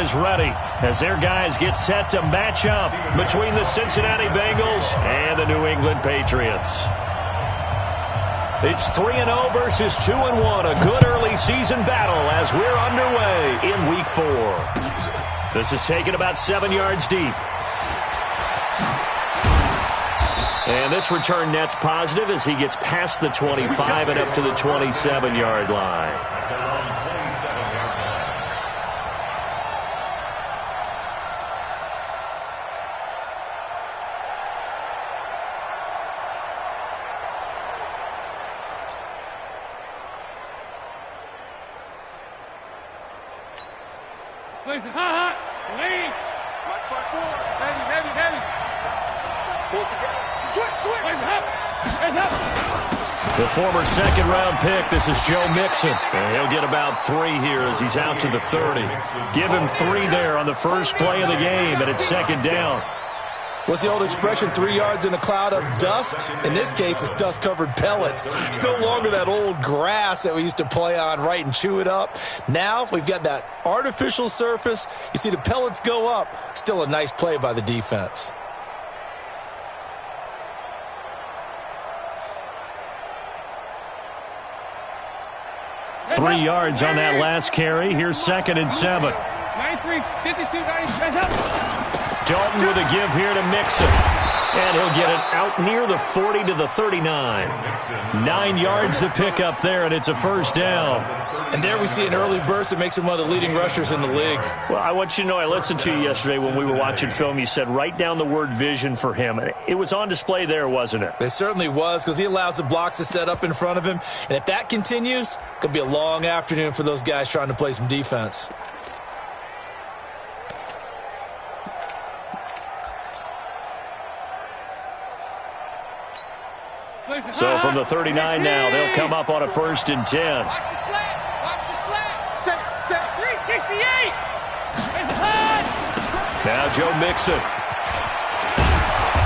is ready as their guys get set to match up between the Cincinnati Bengals and the New England Patriots. It's 3-0 versus 2-1, a good early season battle as we're underway in Week 4. This is taken about 7 yards deep. And this return net's positive as he gets past the 25 and up to the 27-yard line. The former second-round pick, this is Joe Mixon. And he'll get about 3 here as he's out to the 30. Give him 3 there on the first play of the game, and it's second down. What's the old expression, 3 yards in a cloud of dust? In this case, it's dust-covered pellets. It's no longer that old grass that we used to play on, right, and chew it up. Now we've got that artificial surface. You see the pellets go up. Still a nice play by the defense. 3 yards on that last carry. Here's 2nd and 7. 93, 52, 90, Dalton with a give here to Mixon. And he'll get it out near the 40 to the 39. 9 yards to pick up there, and it's a first down. And there we see an early burst that makes him one of the leading rushers in the league. Well, I want you to know, I listened to you yesterday when we were watching film. You said write down the word vision for him. It was on display there, wasn't it? It certainly was, because he allows the blocks to set up in front of him. And if that continues, it could be a long afternoon for those guys trying to play some defense. So from the 39 now, they'll come up on a 1st and 10. Watch the slant. Watch the slant. Set. 368. Now Joe Mixon.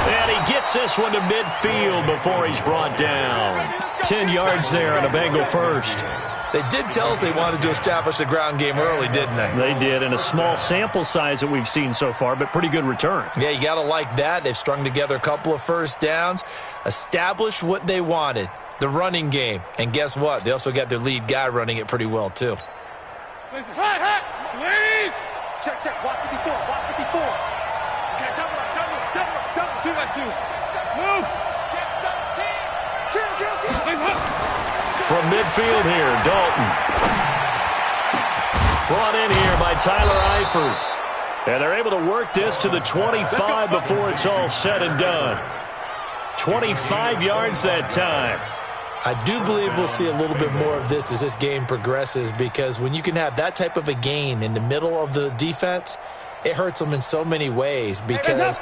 And he gets this one to midfield before he's brought down. 10 yards there on a Bengal first. They did tell us they wanted to establish the ground game early, didn't they? They did, in a small sample size that we've seen so far, but pretty good return. Yeah, you got to like that. They've strung together a couple of first downs, established what they wanted, the running game. And guess what? They also got their lead guy running it pretty well, too. Hot. Lead. Check. Watch 54. Okay, double up. 2-by-2. Move. Check 13. From midfield here, Dalton. Brought in here by Tyler Eifert. And they're able to work this to the 25 before it's all said and done. 25 yards that time. I do believe we'll see a little bit more of this as this game progresses, because when you can have that type of a gain in the middle of the defense, it hurts them in so many ways, because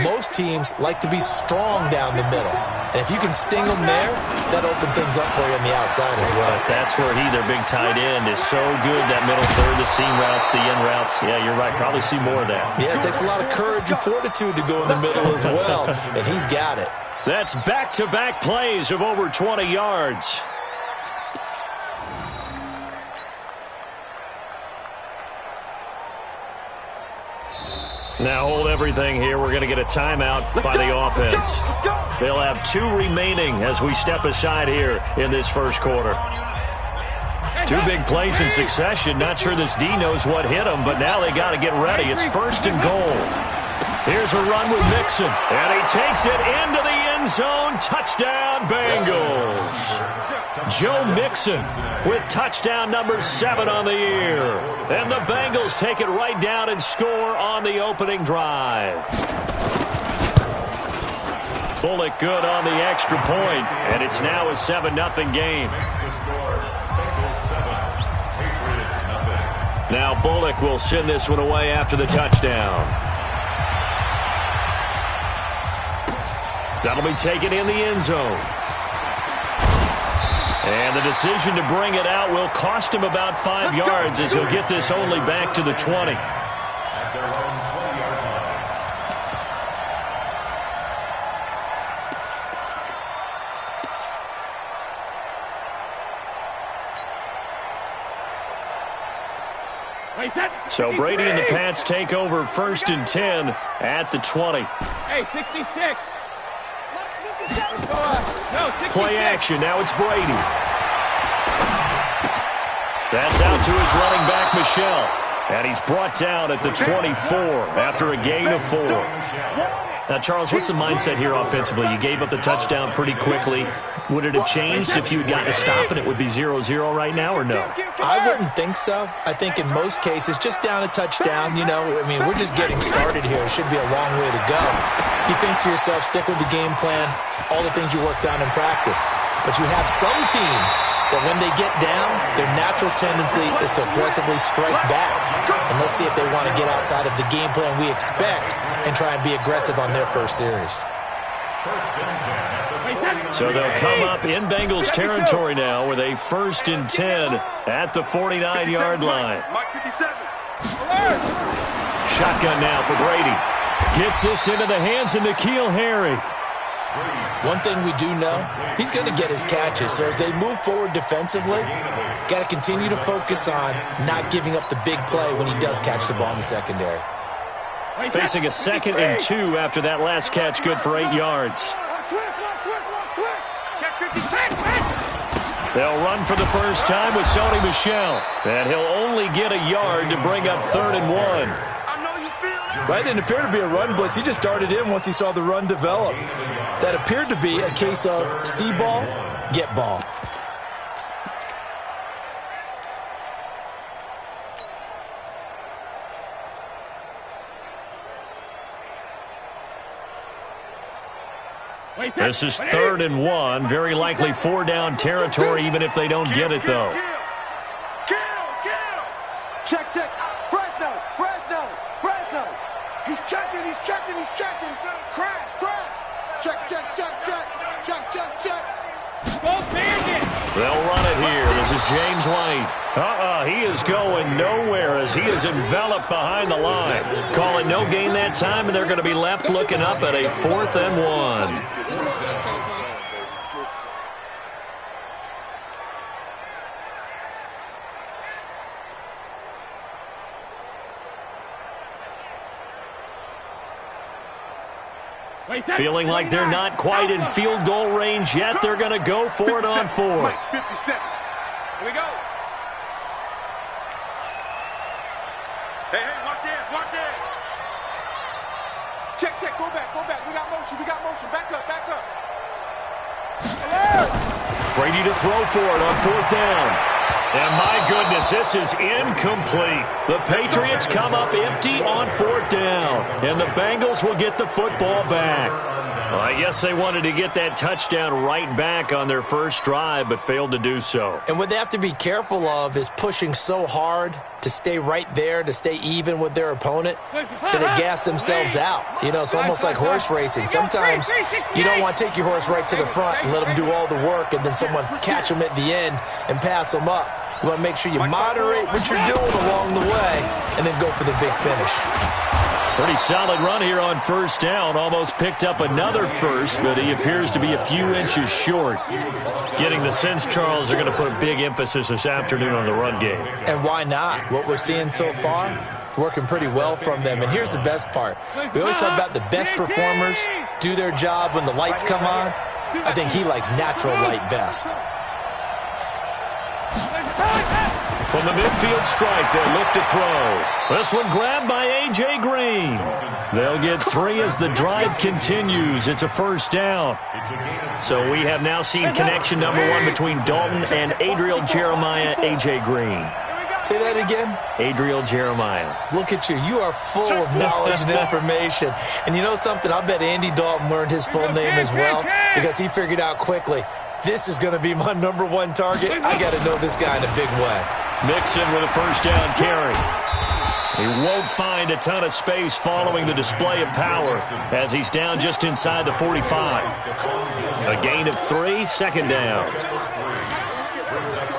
most teams like to be strong down the middle. And if you can sting them there, that opens things up for you on the outside as well. That's where their big tight end, is so good, that middle third, the seam routes, the in routes. Yeah, you're right. Probably see more of that. Yeah, it takes a lot of courage and fortitude to go in the middle as well, and he's got it. That's back-to-back plays of over 20 yards. Now hold everything here. We're going to get a timeout by the offense. They'll have 2 remaining as we step aside here in this first quarter. 2 big plays in succession. Not sure this D knows what hit him, but now they got to get ready. It's 1st and goal. Here's a run with Mixon, and he takes it into the end zone. Touchdown, Bengals. Joe Mixon with touchdown number 7 on the year. And the Bengals take it right down and score on the opening drive. Bullock good on the extra point, and it's now a 7-0 game. Now Bullock will send this one away after the touchdown. That'll be taken in the end zone. And the decision to bring it out will cost him about 5 yards, as he'll get this only back to the 20. So Brady and the Pats take over 1st and 10 at the 20. Hey, 66. No, 66. Play action. Now it's Brady. That's out to his running back, Michel. And he's brought down at the 24 after a gain of 4. Now, Charles, what's the mindset here offensively? You gave up the touchdown pretty quickly. Would it have changed if you had gotten a stop and it would be 0-0 right now, or no? I wouldn't think so. I think in most cases, just down a touchdown, we're just getting started here. It should be a long way to go. You think to yourself, stick with the game plan, all the things you worked on in practice. But you have some teams that when they get down, their natural tendency is to aggressively strike back. And let's see if they want to get outside of the game plan we expect and try and be aggressive on their first series. So they'll come up in Bengals territory now with a 1st and 10 at the 49-yard line. Shotgun now for Brady. Gets this into the hands of N'Keal Harry. One thing we do know, he's going to get his catches. So as they move forward defensively, got to continue to focus on not giving up the big play when he does catch the ball in the secondary. Facing a 2nd and 2 after that last catch, good for 8 yards. They'll run for the first time with Sony Michel. And he'll only get a yard to bring up 3rd and 1. That didn't appear to be a run blitz. He just darted in once he saw the run develop. That appeared to be a case of see ball, get ball. This is 3rd and 1. Very likely 4-down territory, even if they don't get it, though. Check. Fresno. He's checking. Crash. Check. Go Bandit. They'll run it here. This is James White. He is going nowhere as he is enveloped behind the line. Calling no gain that time, and they're going to be left looking up at a 4th and 1. Feeling like they're not quite in field goal range yet. They're going to go for it on 4th. 57. Here we go. Hey, watch it. Check. Go back. We got motion. Back up. Brady to throw for it on 4th down. And my goodness, this is incomplete. The Patriots come up empty on 4th down. And the Bengals will get the football back. Well, I guess they wanted to get that touchdown right back on their first drive, but failed to do so. And what they have to be careful of is pushing so hard to stay right there, to stay even with their opponent, that they gas themselves out. It's almost like horse racing. Sometimes you don't want to take your horse right to the front and let them do all the work and then someone catch them at the end and pass them up. You want to make sure you moderate what you're doing along the way and then go for the big finish. Pretty solid run here on 1st down. Almost picked up another first, but he appears to be a few inches short. Getting the sense, Charles, they're going to put a big emphasis this afternoon on the run game. And why not? What we're seeing so far is working pretty well from them. And here's the best part. We always talk about the best performers do their job when the lights come on. I think he likes natural light best. From the midfield stripe, they'll look to throw. This one grabbed by A.J. Green. They'll get 3 as the drive continues. It's a 1st down. So we have now seen connection number 1 between Dalton and Adriel Jeremiah, A.J. Green. Say that again. Adriel Jeremiah. Look at you. You are full of knowledge and information. And you know something? I bet Andy Dalton learned his full name as well because he figured out quickly, this is going to be my number 1 target. I got to know this guy in a big way. Mixon with a 1st down carry. He won't find a ton of space following the display of power as he's down just inside the 45. A gain of 3, 2nd down.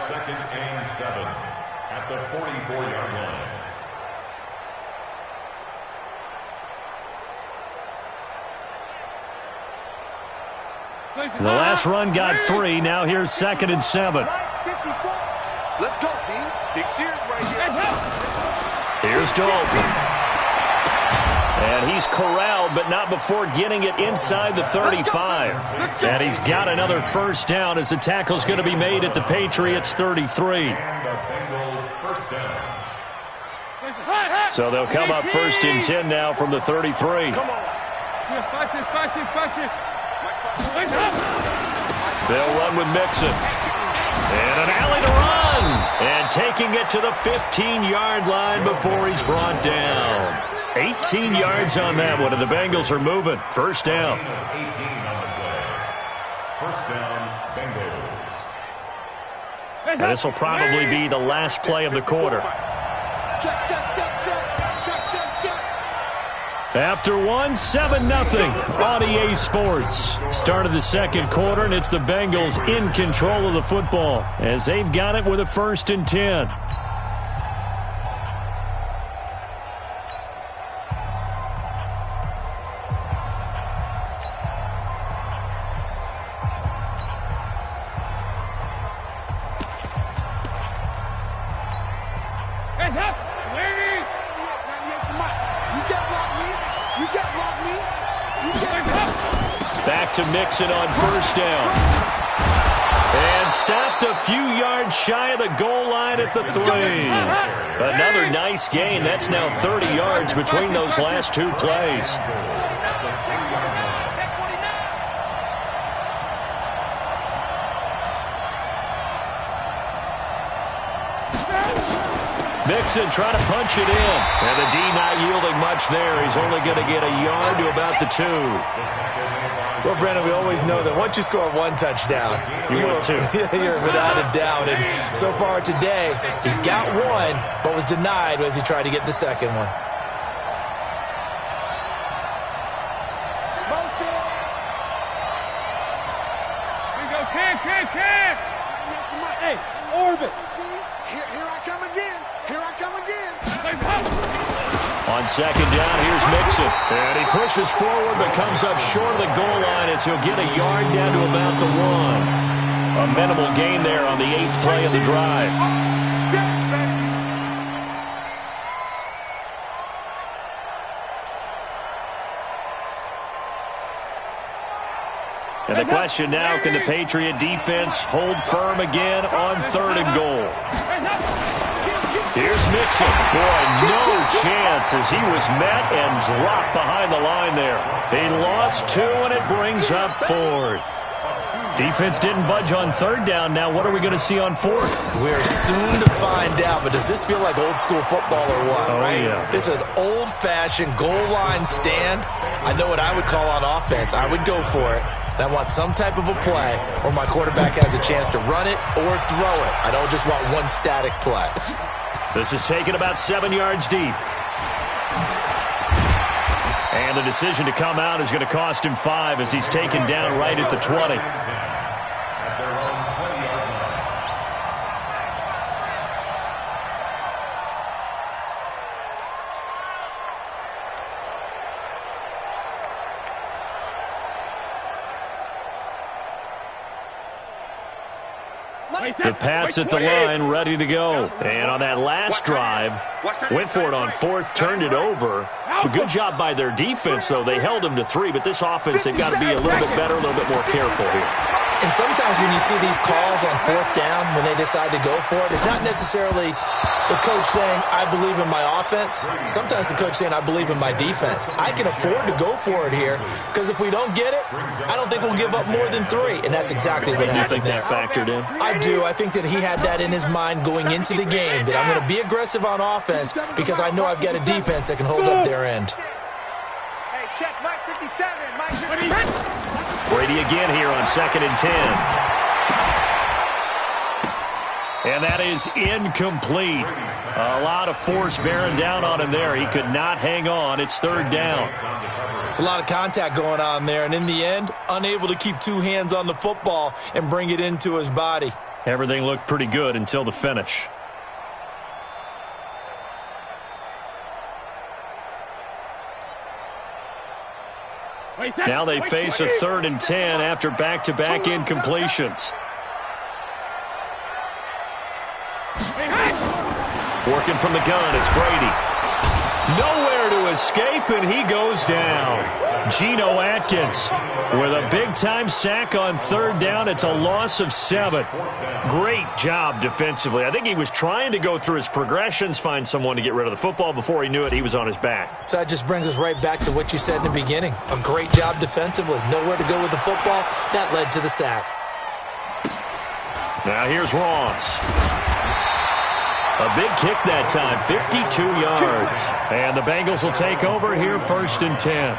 2nd and 7 at the 44-yard line. The last run got 3. Now here's 2nd and 7. Let's go, team. Big Sears right here. Here's burst open. And he's corralled, but not before getting it inside the 35. And he's got another first down as the tackle's going to be made at the Patriots 33. So they'll come up 1st and 10 now from the 33. They'll run with Mixon. And an alley to run. And taking it to the 15-yard line before he's brought down. 18 yards on that one, and the Bengals are moving. First down. 18 on the play. First down, Bengals. And this will probably be the last play of the quarter. Check, check, check, check, check, check, check. After one, 7-0 on EA Sports. Start of the second quarter, and it's the Bengals in control of the football as they've got it with a 1st and 10. Back to Mixon on first down. And stopped a few yards shy of the goal line at the 3. Another nice gain. That's now 30 yards between those last two plays. Mixon trying to punch it in. And the D not yielding much there. He's only going to get a yard to about the 2. Well, Brandon, we always know that once you score one touchdown, you're without a doubt. And so far today, he's got one, but was denied as he tried to get the second one. Here we go, Cam. Hey, orbit. Here I come again. Here I come again. On second down, here's Mixon. And he pushes forward but comes up short of the goal line as he'll get a yard down to about the 1. A minimal gain there on the 8th play of the drive. And the question now, can the Patriot defense hold firm again on 3rd and goal? Here's Mixon. Boy, no chance as he was met and dropped behind the line there. He lost 2, and it brings up 4th. Defense didn't budge on 3rd down. Now what are we going to see on 4th? We're soon to find out, but does this feel like old school football or what? Oh, right? yeah. This is an old-fashioned goal line stand. I know what I would call on offense. I would go for it. And I want some type of a play where my quarterback has a chance to run it or throw it. I don't just want one static play. This is taken about 7 yards deep. And the decision to come out is going to cost him 5 as he's taken down right at the 20. The Pats at the line, ready to go. And on that last drive, went for it on 4th, turned it over. A good job by their defense, though. They held them to 3, but this offense, they've got to be a little bit better, a little bit more careful here. And sometimes when you see these calls on 4th down, when they decide to go for it, it's not necessarily the coach saying, I believe in my offense. Sometimes the coach saying, I believe in my defense. I can afford to go for it here because if we don't get it, I don't think we'll give up more than 3. And that's exactly what happened there. You think that factored in? I do. I think that he had that in his mind going into the game, that I'm going to be aggressive on offense because I know I've got a defense that can hold up their end. Hey, check Mike 57. Mike 57. Brady again here on 2nd and 10. And that is incomplete. A lot of force bearing down on him there. He could not hang on. It's 3rd down. It's a lot of contact going on there, and in the end, unable to keep 2 hands on the football and bring it into his body. Everything looked pretty good until the finish. Now they face a 3rd and 10 after back-to-back incompletions. Working from the gun, it's Brady. Nowhere to escape, and he goes down. Geno Atkins with a big-time sack on third down. It's a loss of 7. Great job defensively. I think he was trying to go through his progressions, find someone to get rid of the football. Before he knew it, he was on his back. So that just brings us right back to what you said in the beginning. A great job defensively. Nowhere to go with the football. That led to the sack. Now here's Ross. A big kick that time, 52 yards. And the Bengals will take over here, 1st and 10.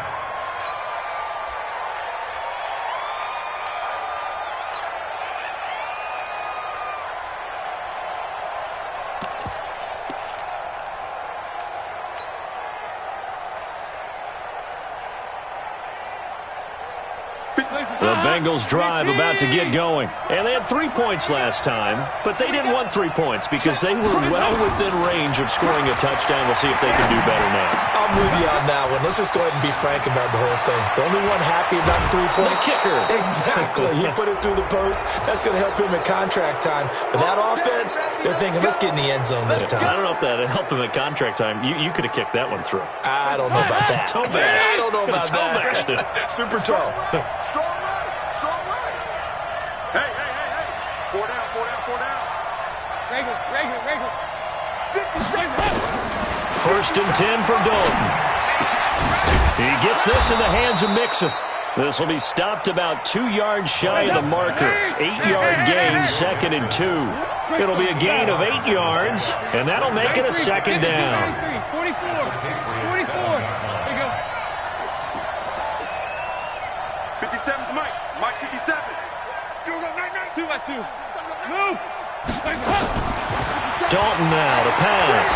The Bengals drive about to get going. And they had 3 points last time, but they didn't want 3 points because they were well within range of scoring a touchdown. We'll see if they can do better now. I'm with you on that one. Let's just go ahead and be frank about the whole thing. The only one happy about the 3-point kicker. Exactly. He put it through the post. That's going to help him at contract time. But that offense, they're thinking, let's get in the end zone this time. I don't know if that helped him at contract time. You could have kicked that one through. I don't know about that. Toe bash. I don't know about that. Bashed it. Super toe. Strong right. Hey. 4 down. Regular. 1st and 10 for Dalton. He gets this in the hands of Mixon. This will be stopped about 2 yards shy of the marker. 8-yard gain, 2nd and 2. It'll be a gain of 8 yards, and that'll make it a 2nd down. 44. There you go. 57's Mike. Mike 57. You go 9. 2 by 2. Move. Dalton now to pass.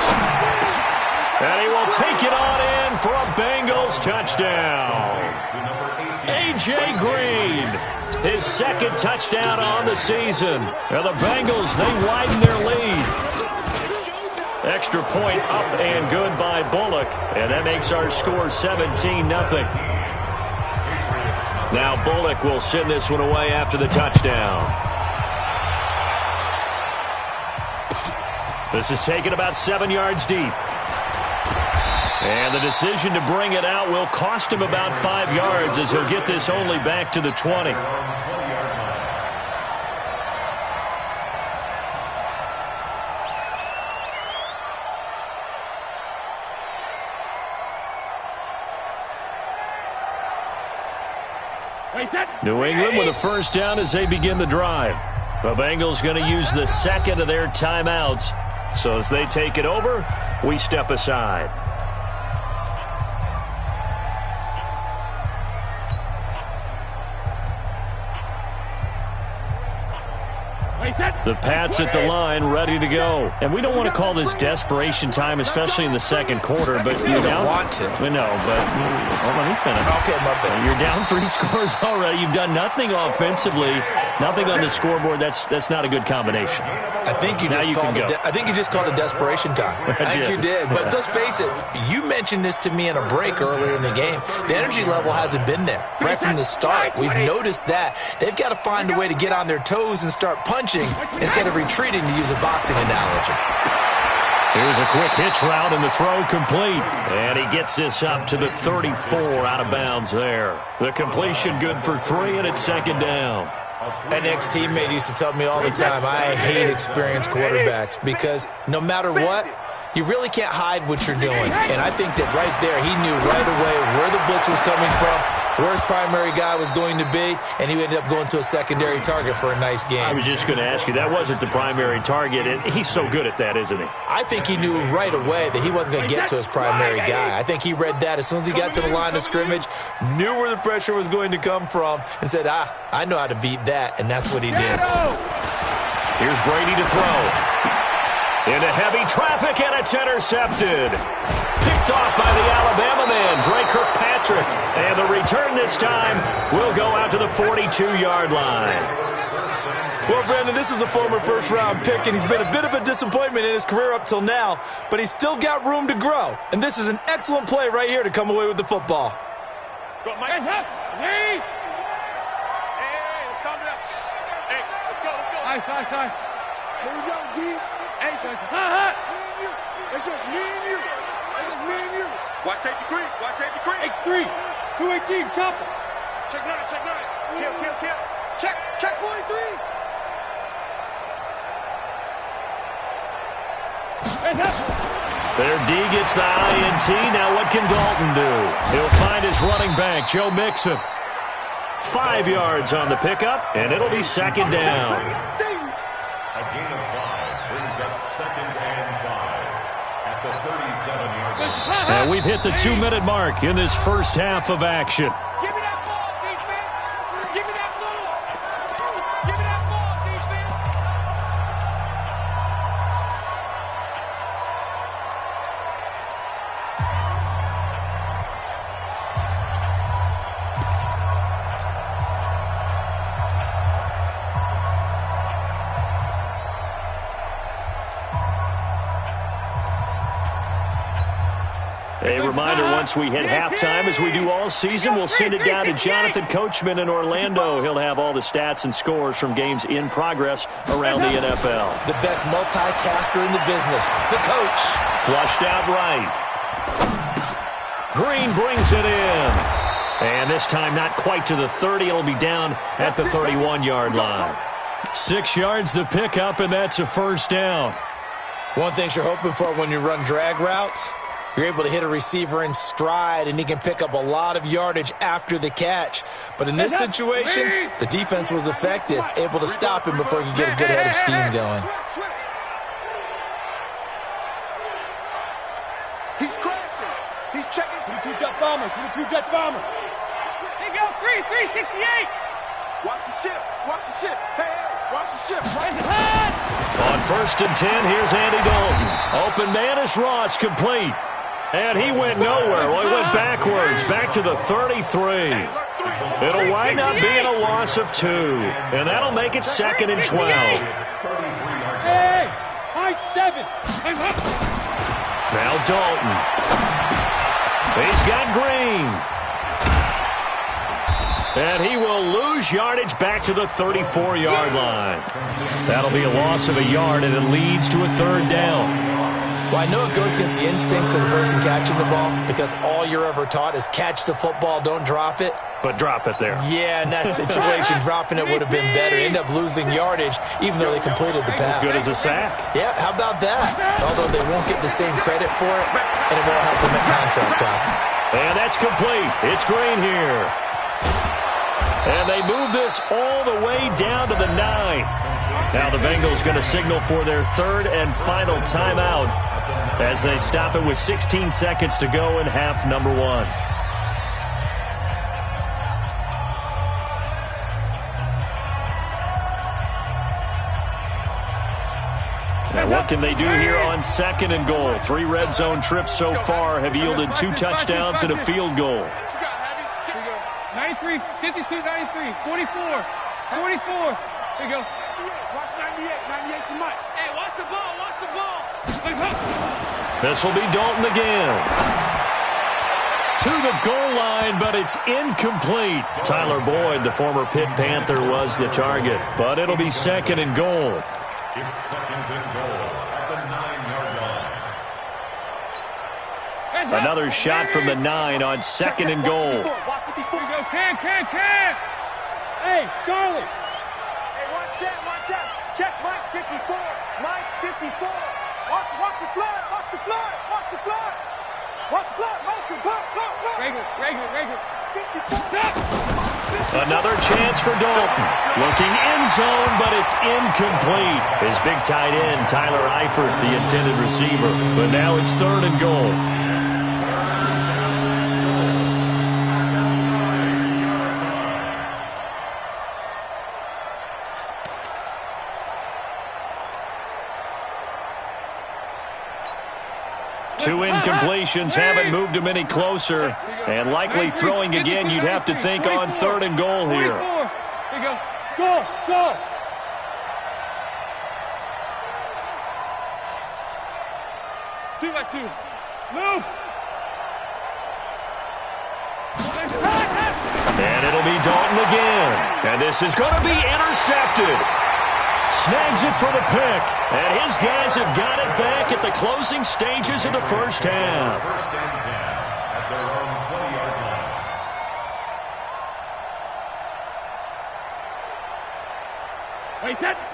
And he will take it on in for a Bengals touchdown. A.J. Green, his 2nd touchdown on the season. And the Bengals, they widen their lead. Extra point up and good by Bullock. And that makes our score 17-0. Now Bullock will send this one away after the touchdown. This is taken about 7 yards deep. And the decision to bring it out will cost him about 5 yards as he'll get this only back to the 20. New England with a 1st down as they begin the drive. The Bengals going to use the 2nd of their timeouts. So as they take it over, we step aside. The Pats at the line, ready to go. And we don't want to call this desperation time, especially in the 2nd quarter. But you don't want to. We know, but let me finish. Okay, my bad. You're down 3 scores already. You've done nothing offensively, nothing on the scoreboard. That's not a good combination. I think you just called it desperation time. I think you did. But let's face it, you mentioned this to me in a break earlier in the game. The energy level hasn't been there right from the start. We've noticed that. They've got to find a way to get on their toes and start punching instead of retreating, to use a boxing analogy. Here's a quick hitch route and the throw complete. And he gets this up to the 34 out of bounds there. The completion good for 3, and it's 2nd down. An ex-teammate used to tell me all the time, I hate experienced quarterbacks because no matter what, you really can't hide what you're doing. And I think that right there, he knew right away where the blitz was coming from, where his primary guy was going to be, and he ended up going to a secondary target for a nice game. I was just going to ask you, that wasn't the primary target, and he's so good at that, isn't he? I think he knew right away that he wasn't going to get to his primary guy. I think he read that as soon as he got to the line of scrimmage, knew where the pressure was going to come from, and said, I know how to beat that, and that's what he did. Here's Brady to throw. Into heavy traffic, and it's intercepted. Picked off by the Alabama man, Drake Kirkpatrick. And the return this time will go out to the 42-yard line. Well, Brandon, this is a former first-round pick, and he's been a bit of a disappointment in his career up till now, but he's still got room to grow. And this is an excellent play right here to come away with the football. Go, Mike. Hey, let's calm down. Hey, let's go. Nice. Here we go, G. Hey, it's just me and you. It's me and you. Watch safety creep. Watch safety creep. X3. 218. Chopper. Check 9. Check 9. Kill. Kill. Kill. Check 43. Their D gets the INT. Now what can Dalton do? He'll find his running back, Joe Mixon. 5 yards on the pickup, and it'll be second down. A gain of 5 brings up 2nd and 5 at the 37-yard line. And we've hit the 2-minute mark in this first half of action. Give me that ball, defense. Give me that ball. Give me that ball, defense. A reminder, once we hit halftime, as we do all season, we'll send it down to Jonathan Coachman in Orlando. He'll have all the stats and scores from games in progress around the NFL. The best multitasker in the business, the coach. Flushed out right. Green brings it in. And this time not quite to the 30. It'll be down at the 31-yard line. 6 yards the pickup, and that's a first down. One thing you're hoping for when you run drag routes, you're able to hit a receiver in stride, and he can pick up a lot of yardage after the catch. But in this situation, the defense was effective, able to stop him before he could get a good head of steam going. He's crashing. He's checking. 22 jet bomber. 22 jet bomber. Here you go. 368. Watch the ship. Watch the ship. Hey, watch the ship. Right ahead. On 1st and 10, here's Andy Dalton. Open man is Ross, complete. And he went nowhere. Well, he went backwards, back to the 33. It'll wind up being a loss of 2. And that'll make it 2nd and 12. Hey, high 7. Now Dalton. He's got Green. And he will lose yardage back to the 34-yard line. That'll be a loss of a yard, and it leads to a 3rd down. Well, I know it goes against the instincts of the person catching the ball, because all you're ever taught is catch the football, don't drop it. But drop it there. Yeah, in that situation, dropping it would have been better. End up losing yardage, even though they completed the pass. As good as a sack. Yeah, how about that? Although they won't get the same credit for it, and it won't help them at contract time. And that's complete. It's Green here. And they move this all the way down to the 9. Now the Bengals going to signal for their 3rd and final timeout as they stop it with 16 seconds to go in half number 1. Now what can they do here on 2nd and goal? 3 red zone trips so far have yielded 2 touchdowns and a field goal. 93, 52, 93, 44, 44. Here you go. Watch 98. 98's the mic. Hey, watch the ball. Watch the ball. This will be Dalton again. To the goal line, but it's incomplete. Tyler Boyd, the former Pitt Panther, was the target, but it'll be 2nd and goal. It's 2nd and goal at the 9-yard line. Another shot from the 9 on 2nd and goal. Here you go. Cam. Hey, Charlie. Hey, watch that. Check Mike 54. Mike 54. Watch the flood. Watch the flood. Watch the flood. Watch the flood. Motion. Block. Regular. 54. Another chance for Dalton. Looking end zone, but it's incomplete. His big tight end, Tyler Eifert, the intended receiver. But now it's 3rd and goal. Two incompletions haven't moved him any closer. And likely throwing again, you'd have to think on 3rd and goal here. Here you go. Go. 2-by-2. Move. And it'll be Dalton again. And this is going to be intercepted. snags it for the pick. And his guys have got it back at the closing stages of the first half. First and 10 at their own 20-yard line.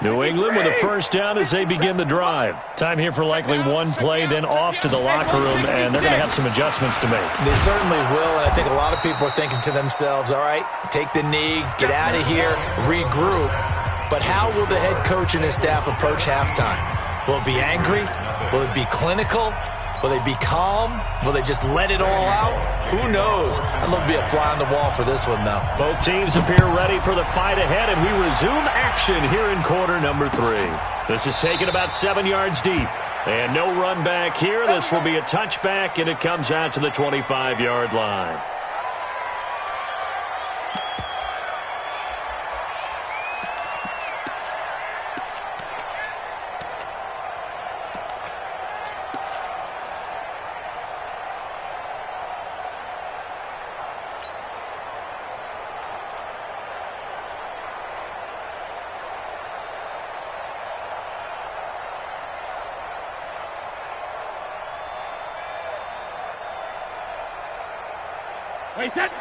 New England with a first down as they begin the drive. Time here for likely one play, then off to the locker room, and they're going to have some adjustments to make. They certainly will, and I think a lot of people are thinking to themselves, all right, take the knee, get out of here, regroup. But how will the head coach and his staff approach halftime? Will it be angry? Will it be clinical? Will they be calm? Will they just let it all out? Who knows? I'd love to be a fly on the wall for this one, though. Both teams appear ready for the fight ahead, and we resume action here in quarter number 3. This is taken about 7 yards deep. And no run back here. This will be a touchback, and it comes out to the 25-yard line.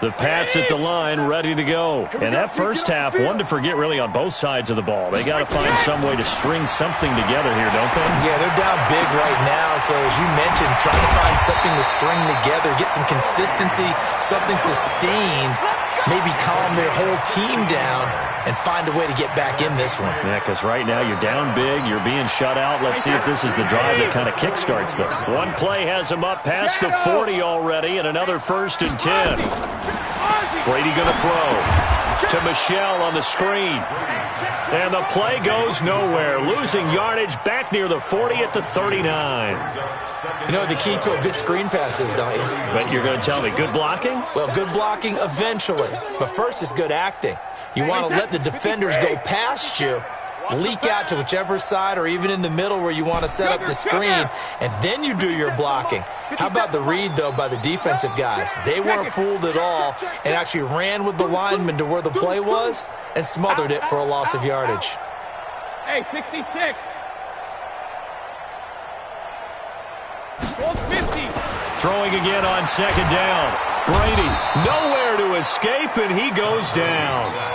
The Pats at the line, ready to go. And that first half, one to forget really on both sides of the ball. They got to find some way to string something together here, don't they? Yeah, they're down big right now. So as you mentioned, trying to find something to string together, get some consistency, something sustained, maybe calm their whole team down and find a way to get back in this one. Yeah, because right now you're down big, you're being shut out. Let's see if this is the drive that kind of kickstarts them. One play has them up past the 40 already, and another 1st and 10. Brady going to throw to Michelle on the screen. And the play goes nowhere. Losing yardage back near the 40 at the 39. You know what the key to a good screen pass is, don't you? But you're going to tell me good blocking? Well, good blocking eventually. But first is good acting. You want to let the defenders go past you, leak out to whichever side or even in the middle where you want to set up the screen, and then you do your blocking. How about the read, though, by the defensive guys? They weren't fooled at all and actually ran with the lineman to where the play was and smothered it for a loss of yardage. Hey, 66. Goal 50. Throwing again on second down. Brady nowhere to escape, and he goes down.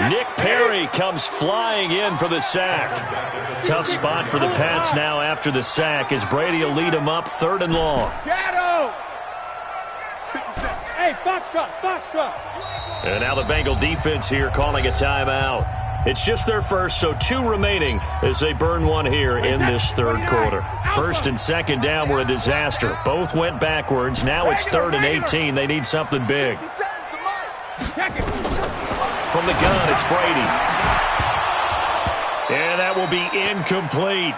Nick Perry comes flying in for the sack. Tough spot for the Pats now after the sack as Brady will lead them up 3rd and long. Shadow. Hey, Foxtrot, Foxtrot. And now the Bengal defense here calling a timeout. It's just their first, so 2 remaining as they burn one here in this 3rd quarter. 1st and 2nd down were a disaster. Both went backwards. Now it's 3rd and 18. They need something big. From the gun, it's Brady. And that will be incomplete.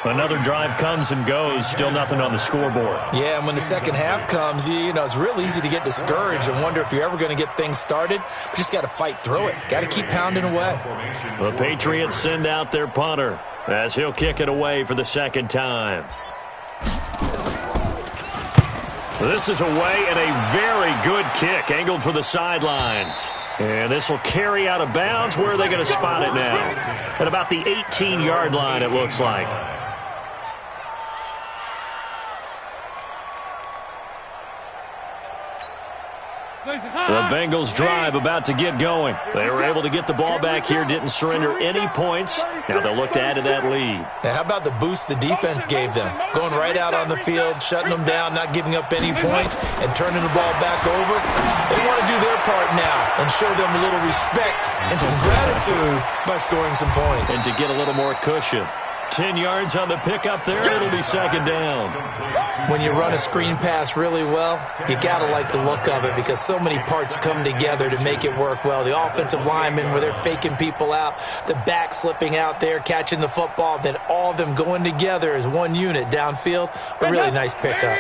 Another drive comes and goes. Still nothing on the scoreboard. Yeah, and when the second half comes, you know, it's real easy to get discouraged and wonder if you're ever going to get things started. You just got to fight through it. Got to keep pounding away. The Patriots send out their punter as he'll kick it away for the 2nd time. This is away and a very good kick, angled for the sidelines. And this will carry out of bounds. Where are they going to spot it now? At about the 18-yard line, it looks like. The Bengals drive about to get going. They were able to get the ball back here, didn't surrender any points. Now they'll look to add to that lead. Now, how about the boost the defense gave them? Going right out on the field, shutting them down, not giving up any points, and turning the ball back over. They want to do their part now and show them a little respect and some gratitude by scoring some points. And to get a little more cushion. 10 yards on the pickup there. It'll be 2nd down. When you run a screen pass really well, you got to like the look of it because so many parts come together to make it work well. The offensive linemen where they're faking people out, the back slipping out there, catching the football, then all of them going together as one unit downfield. A really nice pickup.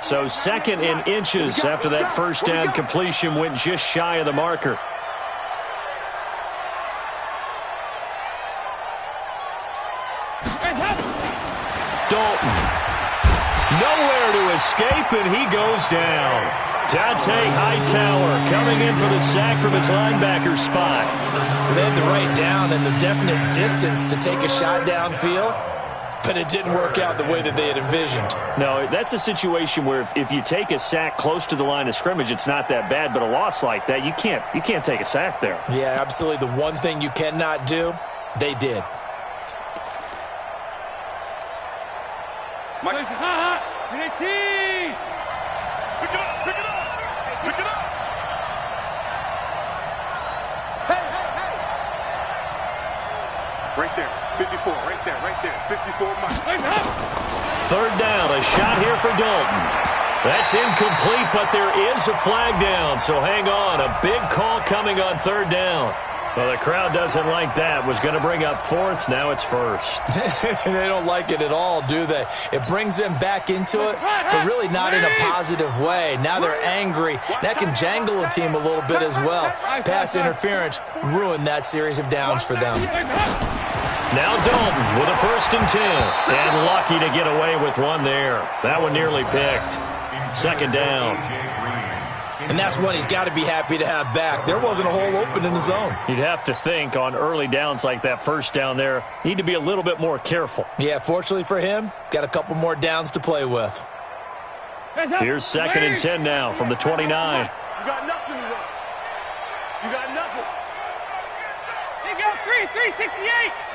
So 2nd and inches after that first down completion went just shy of the marker. Dalton. Nowhere to escape, and he goes down. Dante Hightower coming in for the sack from his linebacker spot. They had the right down and the definite distance to take a shot downfield, but it didn't work out the way that they had envisioned. No, that's a situation where if you take a sack close to the line of scrimmage, it's not that bad, but a loss like that, you can't take a sack there. Yeah, absolutely. The one thing you cannot do, they did. Mike. Pick it up, pick it up, pick it up. Hey. Right there, 54, right there, 54 Mike. Third down, a shot here for Dalton. That's incomplete, but there is a flag down, so hang on. A big call coming on third down. Well, the crowd doesn't like that. Was going to bring up fourth. Now it's first. They don't like it at all, do they? It brings them back into it, but really not in a positive way. Now they're angry. That can jangle a team a little bit as well. Pass interference ruined that series of downs for them. Now Dalton with a 1st and 10. And lucky to get away with one there. That one nearly picked. Second down. And that's one he's got to be happy to have back. There wasn't a hole open in the zone. You'd have to think on early downs like that first down there, need to be a little bit more careful. Yeah, fortunately for him, got a couple more downs to play with. Here's 2nd and 10 now from the 29. You got nothing to run. You got nothing. He goes 368.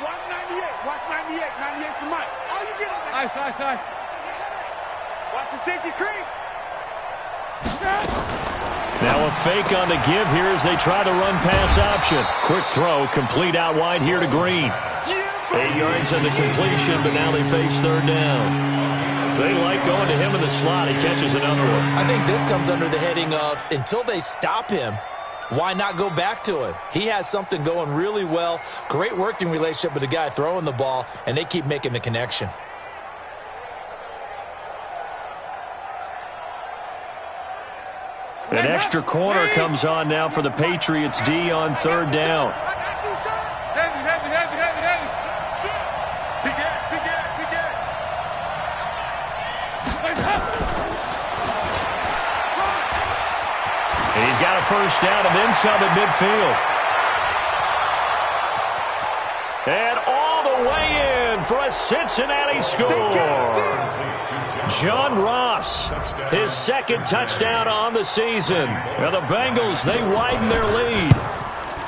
Watch 98. Watch 98. 98's the Mike. All you get is Nice. watch the safety creep. Now a fake on the give here as they try the run pass option. Quick throw, complete out wide here to Green. 8 yards on the completion, but now they face third down. They like going to him in the slot. He catches another one. I think this comes under the heading of until they stop him, why not go back to him? He has something going really well. Great working relationship with the guy throwing the ball, and they keep making the connection. An extra corner comes on now for the Patriots D on third down. And he's got a first down and then some at midfield. And all the way in for a Cincinnati score. John Ross, his 2nd touchdown on the season. Now the Bengals, they widen their lead.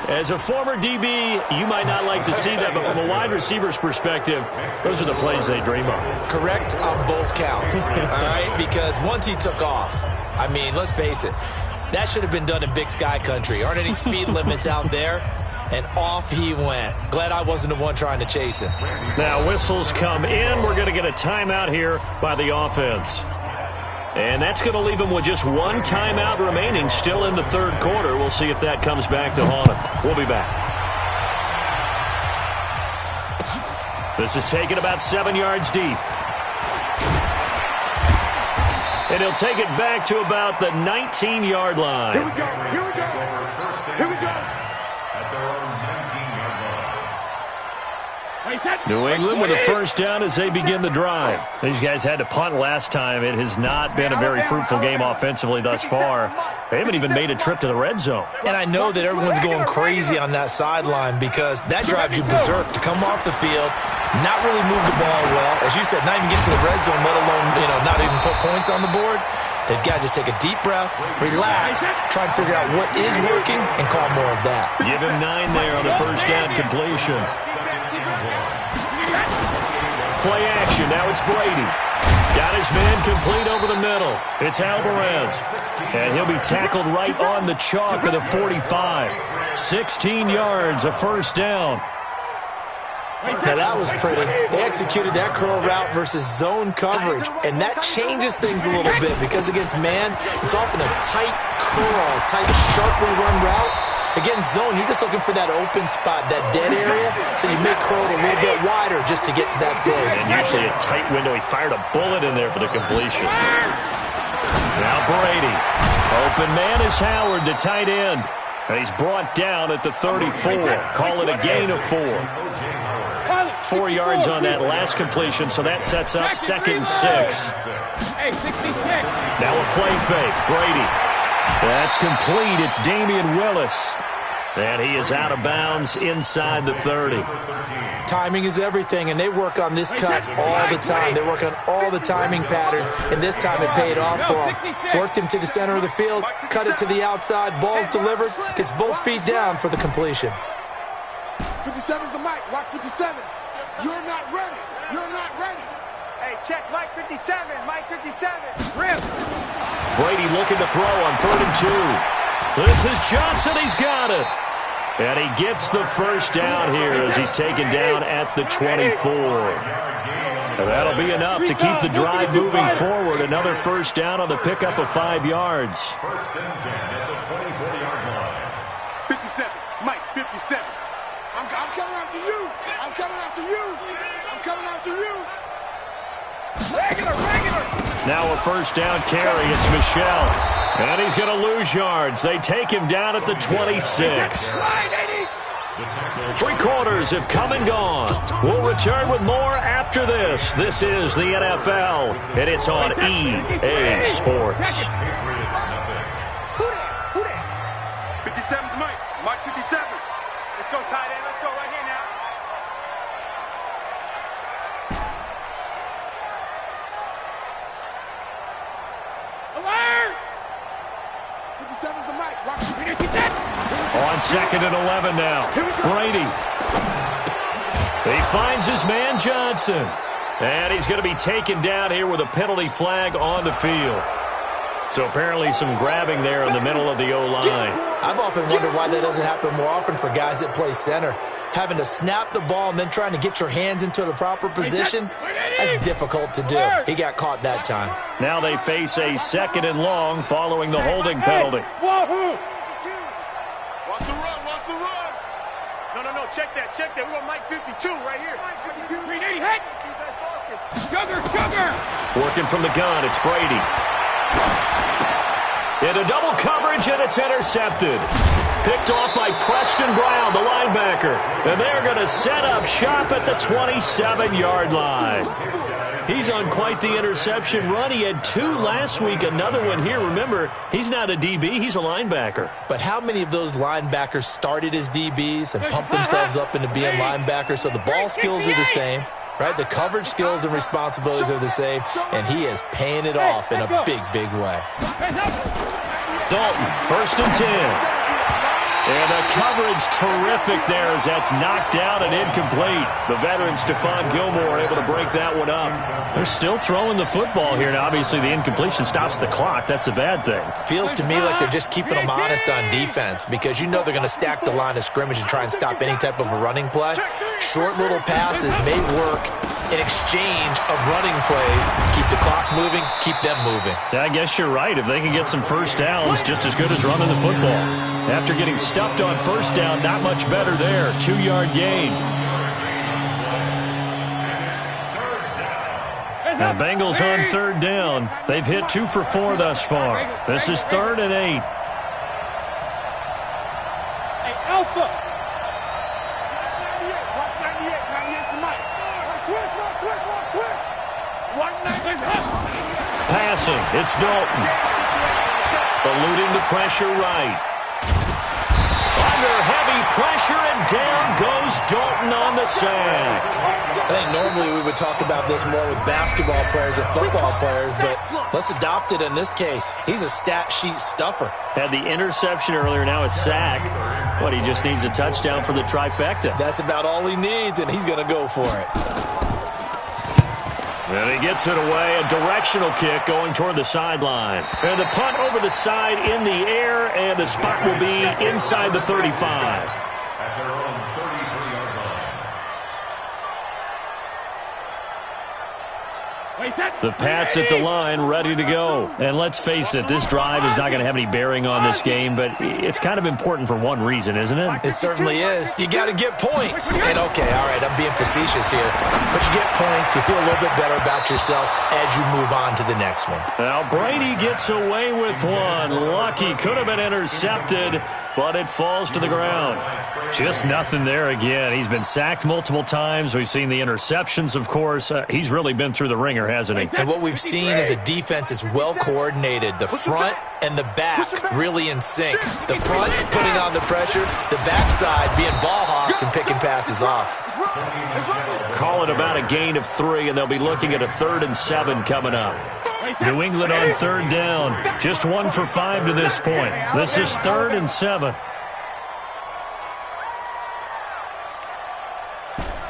As a former DB, you might not like to see that, but from a wide receiver's perspective, those are the plays they dream of. Correct on both counts, all right? Because once he took off, I mean, let's face it, that should have been done in Big Sky Country. Aren't any speed limits out there? And off he went. Glad I wasn't the one trying to chase him. Now whistles come in. We're going to get a timeout here by the offense. And that's going to leave him with just one timeout remaining still in the third quarter. We'll see if that comes back to haunt him. We'll be back. This is taken about 7 yards deep. And he'll take it back to about the 19-yard line. Here we go. Here we go. Here we go. New England with a first down as they begin the drive. These guys had to punt last time. It has not been a very fruitful game offensively thus far. They haven't even made a trip to the red zone. And I know that everyone's going crazy on that sideline because that drives you berserk to come off the field, not really move the ball well. As you said, not even get to the red zone, let alone, not even put points on the board. They've got to just take a deep breath, relax, try and figure out what is working, and call more of that. Give him 9 there on the first down completion. Play action. Now it's Brady. Got his man complete over the middle. It's Alvarez. And he'll be tackled right on the chalk of the 45. 16 yards, a first down. Now that was pretty. They executed that curl route versus zone coverage, and that changes things a little bit because against man, it's often a tight curl, tight, sharply run route. Against zone, you're just looking for that open spot, that dead area, so you make curl a little bit wider just to get to that place. And usually a tight window. He fired a bullet in there for the completion. Now Brady. Open man is Howard, the tight end. And he's brought down at the 34. Call it a gain of 4. 4 yards on that last completion, so that sets up 2nd and 6. Now a play fake. Brady That's complete. It's Damian Willis. And he is out of bounds inside the 30. Timing is everything, and they work on this cut all the time. They work on all the timing patterns, and this time it paid off for him. Worked him to the center of the field, cut it to the outside, ball's delivered, gets both feet down for the completion. 57's the mic. Watch 57. You're not ready. You're not ready. Hey, check Mike 57. Mike 57. Rip. Brady looking to throw on 3rd and 2. This is Johnson. He's got it. And he gets the first down here as he's taken down at the 24. And that'll be enough to keep the drive moving forward. Another first down on the pickup of 5 yards. First and 10 at the 24-yard line. 57. Mike 57. I'm coming after you. I'm coming after you. I'm coming after you. Regular. Now a first down carry. It's Michelle. And he's going to lose yards. They take him down at the 26. 3 quarters have come and gone. We'll return with more after this. This is the NFL, and it's on EA Sports. Who that? 57's Mike. Mike 57. Let's go, tight end. Let's go right here now. Alert! 57's the mic. Watch 57. On 2nd and 11 now. Brady. He finds his man Johnson. And he's going to be taken down here with a penalty flag on the field. So apparently some grabbing there in the middle of the O-line. I've often wondered why that doesn't happen more often for guys that play center. Having to snap the ball and then trying to get your hands into the proper position, that's difficult to do. He got caught that time. Now they face a 2nd and long following the holding penalty. Wahoo! Watch the run. Watch the run. No. Check that. We want Mike 52 right here. Mike 52. 380. Hit. Sugar. Working from the gun, it's Brady. Into double coverage, and it's intercepted. Picked off by Preston Brown, the linebacker. And they're going to set up shop at the 27-yard line. He's on quite the interception run. He had 2 last week, another one here. Remember, he's not a DB, he's a linebacker. But how many of those linebackers started as DBs and pumped themselves up into being linebackers? So the ball skills are the same, right? The coverage skills and responsibilities are the same, and he is paying it off in a big, big way. Dalton, 1st and 10. And the coverage terrific there as that's knocked down and incomplete. The veteran Stephon Gilmore able to break that one up. They're still throwing the football here. Now, obviously, the incompletion stops the clock. That's a bad thing. Feels to me like they're just keeping them honest on defense because you know they're going to stack the line of scrimmage and try and stop any type of a running play. Short little passes may work in exchange of running plays. Keep the clock moving, keep them moving. I guess you're right. If they can get some first downs, just as good as running the football. After getting stuffed on first down, not much better there. 2-yard gain. The Bengals on 3rd down. They've hit 2 for 4 thus far. This is 3rd and 8. Hey, Alpha. 98. Watch 98. 98's the mic. Switch. 198. Passing, it's Dalton. Eluding the pressure right. Under heavy pressure, and down goes Dalton on the sack. I think normally we would talk about this more with basketball players and football players, but let's adopt it in this case. He's a stat sheet stuffer. Had the interception earlier, now a sack. What, he just needs a touchdown for the trifecta. That's about all he needs, and he's going to go for it. And he gets it away, a directional kick going toward the sideline. And the punt over the side in the air, and the spot will be inside the 35. At their own 33-yard line. The Pats at the line, ready to go. And let's face it, this drive is not going to have any bearing on this game, but it's kind of important for one reason, isn't it? It certainly is. You got to get points. And okay, all right, I'm being facetious here, but you get points, you feel a little bit better about yourself as you move on to the next one. Now Brady gets away with one. Lucky, could have been intercepted. but it falls to the ground. Just nothing there again. He's been sacked multiple times. We've seen the interceptions, of course. He's really been through the ringer, hasn't he? And what we've seen is a defense that's well coordinated. The front and the back really in sync. The front putting on the pressure, the backside being ball hawks and picking passes off. Call it about a gain of 3, and they'll be looking at a 3rd and 7 coming up. New England on 3rd down. Just 1 for 5 to this point. This is 3rd and 7.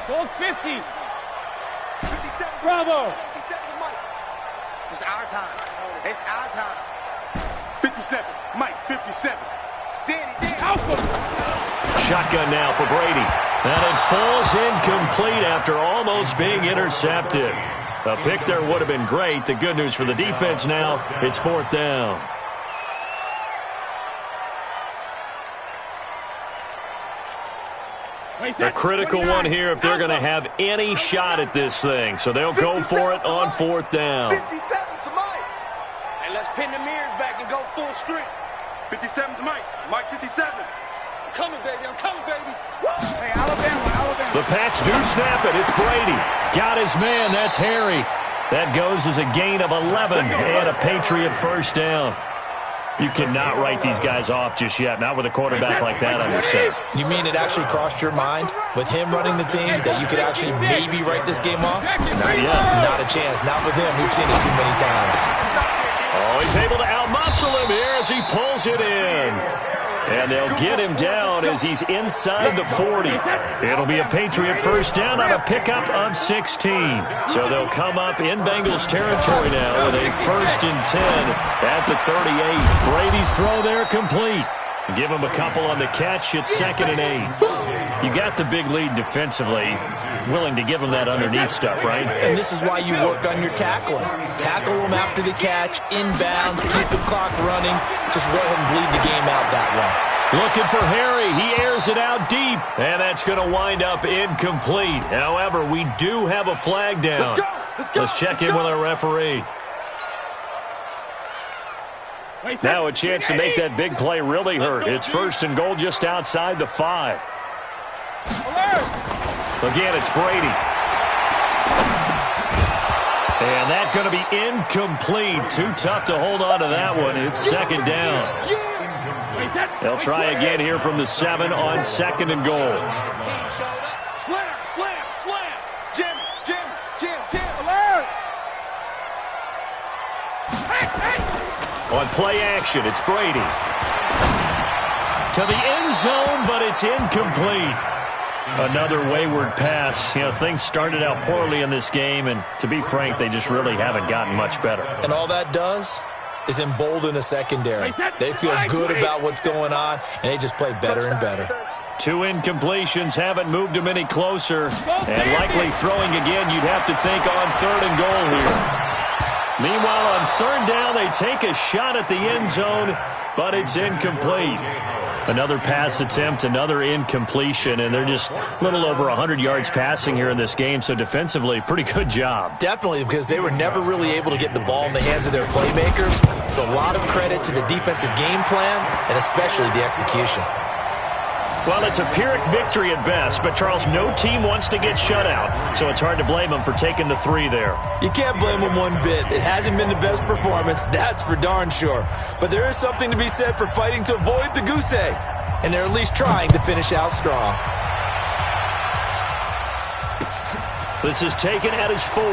Goal 50. Bravo. It's our time. It's our time. 57. Mike, 57. Danny. Shotgun now for Brady. And it falls incomplete after almost being intercepted. A pick there would have been great. The good news for the defense now, it's 4th down. A critical one here if they're going to have any shot at this thing. So they'll go for it on 4th down. 57's to Mike. And let's pin the mirrors back and go full strength. 57 to Mike. Mike 57. I'm coming, baby. I'm coming, baby. Hey, Alabama. The Pats do snap it. It's Brady. Got his man. That's Harry. That goes as a gain of 11 and a Patriot 1st down. You cannot write these guys off just yet, not with a quarterback like that on your side. You mean it actually crossed your mind with him running the team that you could actually maybe write this game off? Not yet. Not a chance. Not with him. We've seen it too many times. Oh, he's able to outmuscle him here as he pulls it in. And they'll get him down as he's inside the 40. It'll be a Patriot 1st down on a pickup of 16. So they'll come up in Bengals territory now with a 1st and 10 at the 38. Brady's throw there complete. Give him a couple on the catch. It's 2nd and 8. You got the big lead defensively. Willing to give him that underneath stuff, right? And this is why you work on your tackling. Tackle them after the catch, inbounds, keep the clock running. Just go ahead and bleed the game out that way. Looking for Harry. He airs it out deep. And that's going to wind up incomplete. However, we do have a flag down. Let's check in with our referee. Now a chance to make that big play really hurt. It's 1st and goal just outside the 5. Again, it's Brady. And that's going to be incomplete. Too tough to hold on to that one. It's 2nd down. They'll try again here from the 7 on 2nd and goal. Slam. Jim. Alert. On play action, it's Brady. To the end zone, but it's incomplete. Another wayward pass. You know, things started out poorly in this game, and to be frank, they just really haven't gotten much better. And all that does is embolden a secondary. They feel good about what's going on, and they just play better and better. 2 incompletions haven't moved them any closer, and likely throwing again, you'd have to think on 3rd and goal here. Meanwhile, on 3rd down, they take a shot at the end zone, but it's incomplete. Another pass attempt, another incompletion, and they're just a little over 100 yards passing here in this game, so defensively, pretty good job. Definitely, because they were never really able to get the ball in the hands of their playmakers, so a lot of credit to the defensive game plan and especially the execution. Well, it's a Pyrrhic victory at best, but, Charles, no team wants to get shut out, so it's hard to blame them for taking the 3 there. You can't blame them one bit. It hasn't been the best performance, that's for darn sure. But there is something to be said for fighting to avoid the goose egg, and they're at least trying to finish out strong. This is taken at his 4.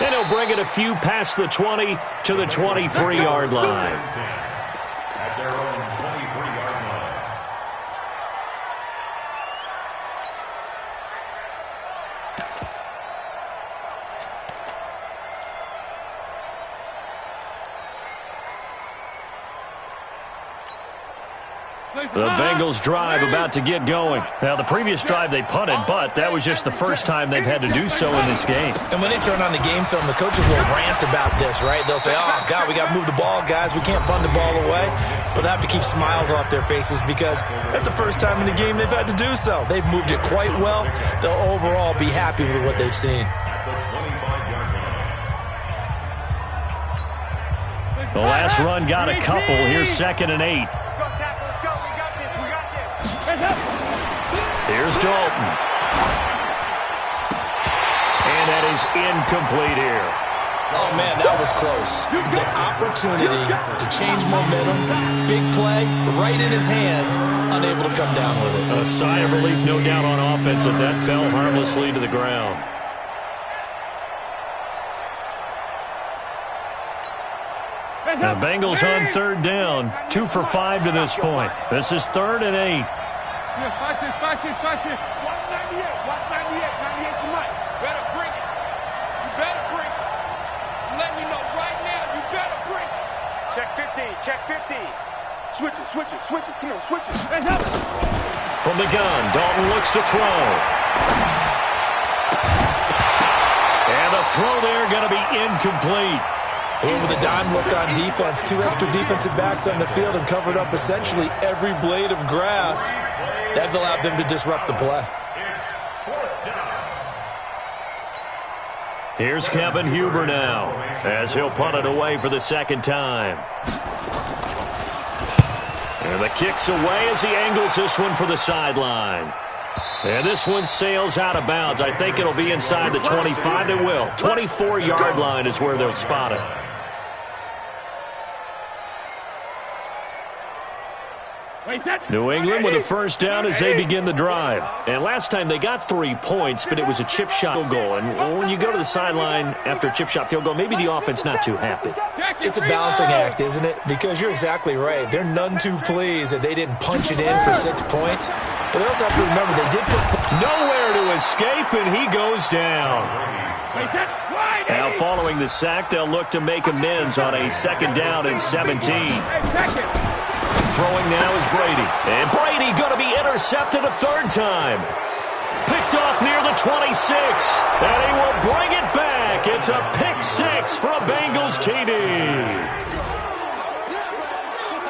And he'll bring it a few past the 20 to the 23-yard line. At their own 23-yard line. The Bengals drive about to get going. Now, the previous drive they punted, but that was just the first time they've had to do so in this game. And when they turn on the game film, the coaches will rant about this, right? They'll say, oh, God, we got to move the ball, guys. We can't punt the ball away. But they have to keep smiles off their faces because that's the first time in the game they've had to do so. They've moved it quite well. They'll overall be happy with what they've seen. At the 25-yard line. The last run got a couple. Here's 2nd and 8. Let's go, tackle. Let's go. We got this. We got this. Here's Dalton. And that is incomplete here. Oh, man, that was close. The opportunity to change momentum, big play, right in his hands, unable to come down with it. A sigh of relief, no doubt, on offense that fell harmlessly to the ground. The Bengals on 3rd down, 2 for 5 to this point. This is 3rd and 8. Watch this. Watch 98. Watch 98. 98 to Mike. Better bring it. You better bring it. Let me know right now. You better bring it. Check 50. Check 50. Switch it. Come on, switch it. From the gun, Dalton looks to throw. And the throw there going to be incomplete. With a dime look on defense, 2 extra defensive backs on the field and covered up essentially every blade of grass. That allowed them to disrupt the play. Here's Kevin Huber now, as he'll punt it away for the 2nd time. And the kick's away as he angles this one for the sideline. And this one sails out of bounds. I think it'll be inside the 25. It will. 24-yard line is where they'll spot it. New England with a first down as they begin the drive. And last time they got 3 points, but it was a chip shot field goal. And when you go to the sideline after a chip shot field goal, maybe the offense not too happy. It's a balancing act, isn't it? Because you're exactly right. They're none too pleased that they didn't punch it in for 6 points. But they also have to remember they did put nowhere to escape, and he goes down. Now following the sack, they'll look to make amends on a 2nd down and 17. Throwing now is Brady. And Brady going to be intercepted a 3rd time. Picked off near the 26. And he will bring it back. It's a pick 6 for a Bengals TD.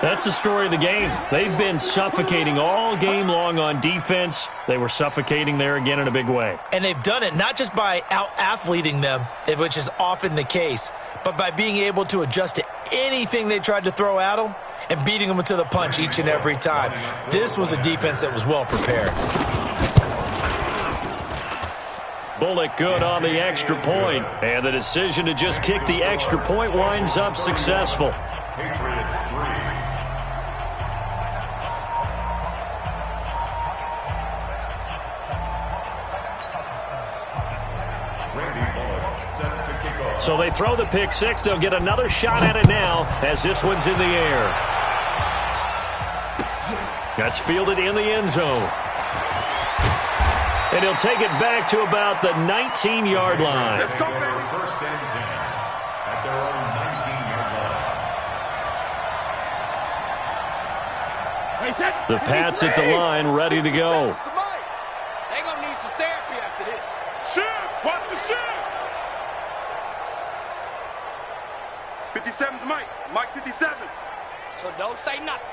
That's the story of the game. They've been suffocating all game long on defense. They were suffocating there again in a big way. And they've done it not just by out-athleting them, which is often the case, but by being able to adjust to anything they tried to throw at them and beating them to the punch each and every time. This was a defense that was well prepared. Bullock good on the extra point, and the decision to just kick the extra point winds up successful. Patriots 3. So they throw the pick 6. They'll get another shot at it now as this one's in the air. That's fielded in the end zone. And he'll take it back to about the 19-yard line. Let's go, baby. 1st and 10 at their own 19-yard line. The Pats at the line, ready to go. They're going to need some therapy after this. Shift! Watch the shift! 57's Mike. Mike 57. So don't say nothing.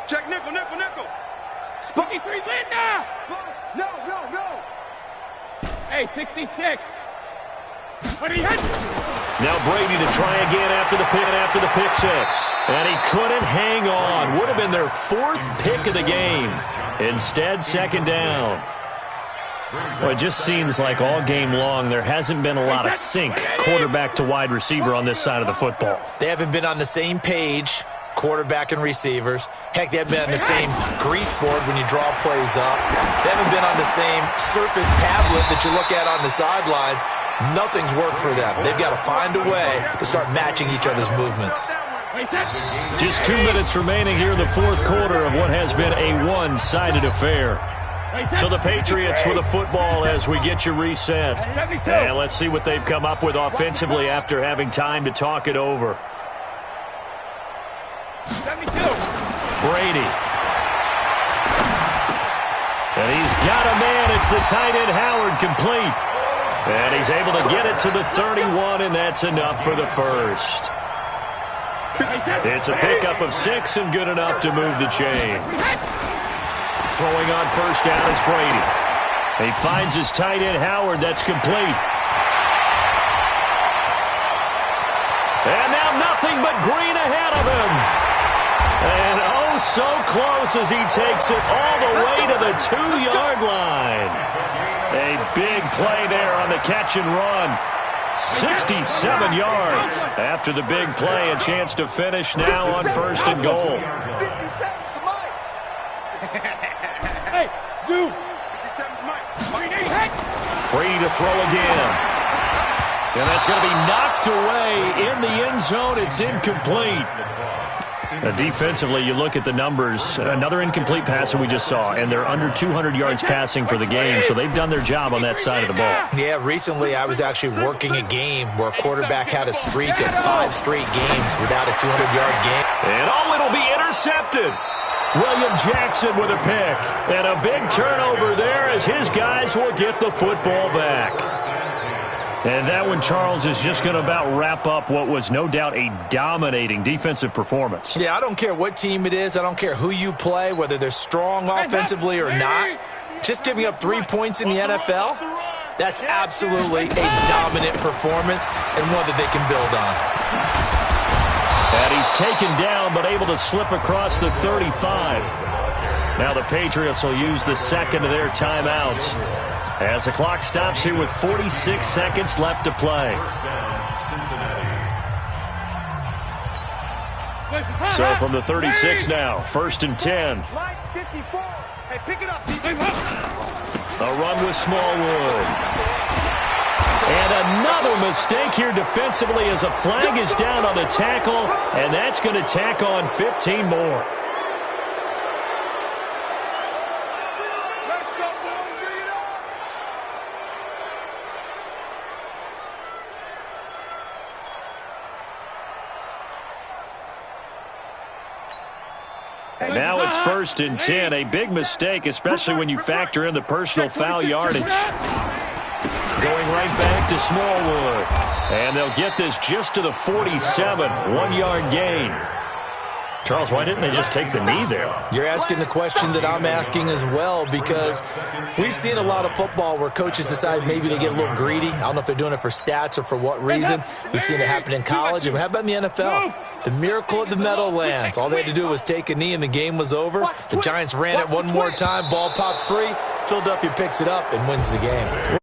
Check nickel. Spooky 3 Linda! No. Hey, 66. What he hit? Now Brady to try again after the pick 6. And he couldn't hang on. Would have been their 4th pick of the game. Instead, 2nd down. Well, it just seems like all game long there hasn't been a lot of sync quarterback to wide receiver on this side of the football. They haven't been on the same page, quarterback and receivers. Heck, they haven't been on the same grease board when you draw plays up. They haven't been on the same surface tablet that you look at on the sidelines. Nothing's worked for them. They've got to find a way to start matching each other's movements. Just 2 minutes remaining here in the 4th quarter of what has been a one-sided affair. So the Patriots with the football as we get you reset. And let's see what they've come up with offensively after having time to talk it over. 72. Brady. And he's got a man. It's the tight end Howard, complete. And he's able to get it to the 31, and that's enough for the first. It's a pickup of 6 and good enough to move the chains. Throwing on first down is Brady. He finds his tight end Howard. That's complete. And now nothing but green so close as he takes it all the way to the 2-yard line. A big play there on the catch and run. 67 yards. After the big play, a chance to finish now on 1st and goal. Hey, Zoo. Free to throw again. And that's going to be knocked away in the end zone. It's incomplete. Defensively, you look at the numbers. Another incomplete pass that we just saw, and they're under 200 yards passing for the game, so they've done their job on that side of the ball. Yeah, recently I was actually working a game where a quarterback had a streak of 5 straight games without a 200-yard game. And it'll be intercepted. William Jackson with a pick. And a big turnover there as his guys will get the football back. And that one, Charles, is just going to about wrap up what was no doubt a dominating defensive performance. Yeah, I don't care what team it is. I don't care who you play, whether they're strong offensively or not. Just giving up 3 points in the NFL, that's absolutely a dominant performance and one that they can build on. And he's taken down but able to slip across the 35. Now the Patriots will use the second of their timeouts as the clock stops here with 46 seconds left to play. So from the 36 now, 1st and 10. Hey, pick it up, A run with Smallwood. And another mistake here defensively as a flag is down on the tackle, and that's going to tack on 15 more. Let's go, boys. Bring it on. And now it's 1st and 10. A big mistake, especially when you factor in the personal foul yardage. Going right back to Smallwood. And they'll get this just to the 47. 1-yard gain. Charles, why didn't they just take the knee there? You're asking the question that I'm asking as well, because we've seen a lot of football where coaches decide maybe they get a little greedy. I don't know if they're doing it for stats or for what reason. We've seen it happen in college. And how about in the NFL? The miracle at the Meadowlands. All they had to do was take a knee and the game was over. The Giants ran it one more time. Ball popped free. Philadelphia picks it up and wins the game.